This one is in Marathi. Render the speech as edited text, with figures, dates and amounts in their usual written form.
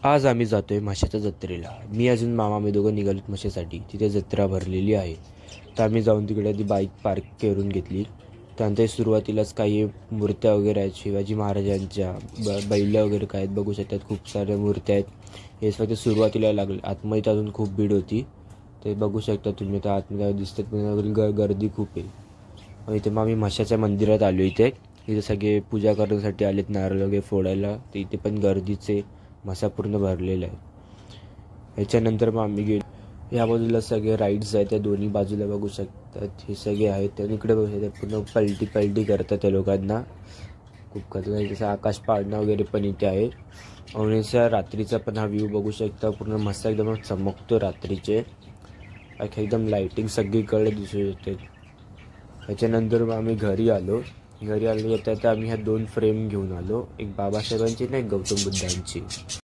आज आम्ही जातोय म्हशाच्या जत्रेला. मी अजून मामा आम्ही दोघं निघालोत म्हशीसाठी. तिथे जत्रा भरलेली आहे. तर आम्ही जाऊन तिकडे ती बाईक पार्क करून घेतली. त्यानंतर सुरुवातीलाच काही मूर्त्या वगैरे आहेत शिवाजी महाराजांच्या, बैल वगैरे काय आहेत बघू शकतात. खूप साऱ्या मूर्त्या आहेत. हे फक्त सुरुवातीला लागले. आतमध्ये अजून खूप भीड होती. ते बघू शकता तुम्ही. तर आतमध्ये दिसतात पण गर्दी खूप आहे. इथे मग आम्ही म्हशाच्या मंदिरात आलो. इथे सगळे पूजा करण्यासाठी आलेत, नारळ वगैरे फोडायला. तर इथे पण गर्दीचे मसा पूर्ण भरलेला आहे. ह्याच्यानंतर मग आम्ही गेलो. या बाजूला सगळे राईड्स आहेत, त्या दोन्ही बाजूला बघू शकतात. हे सगळे आहेत. त्या इकडे बघू शकतात पूर्ण पलटी करतात त्या लोकांना. खूप खतरनाक. जसं आकाश पाळणा वगैरे पण इथे आहे. आणि रात्रीचा पण हा व्ह्यू बघू शकता. पूर्ण मस्त एकदम चमकतो रात्रीचे. एकदम लाईटिंग सगळीकडे दिसू शकते. त्याच्यानंतर मग आम्ही घरी आलो येता आम्ही ह्या 2 फ्रेम घेऊन आलो. एक बाबासाहेबांची आणि एक गौतम बुद्धांची.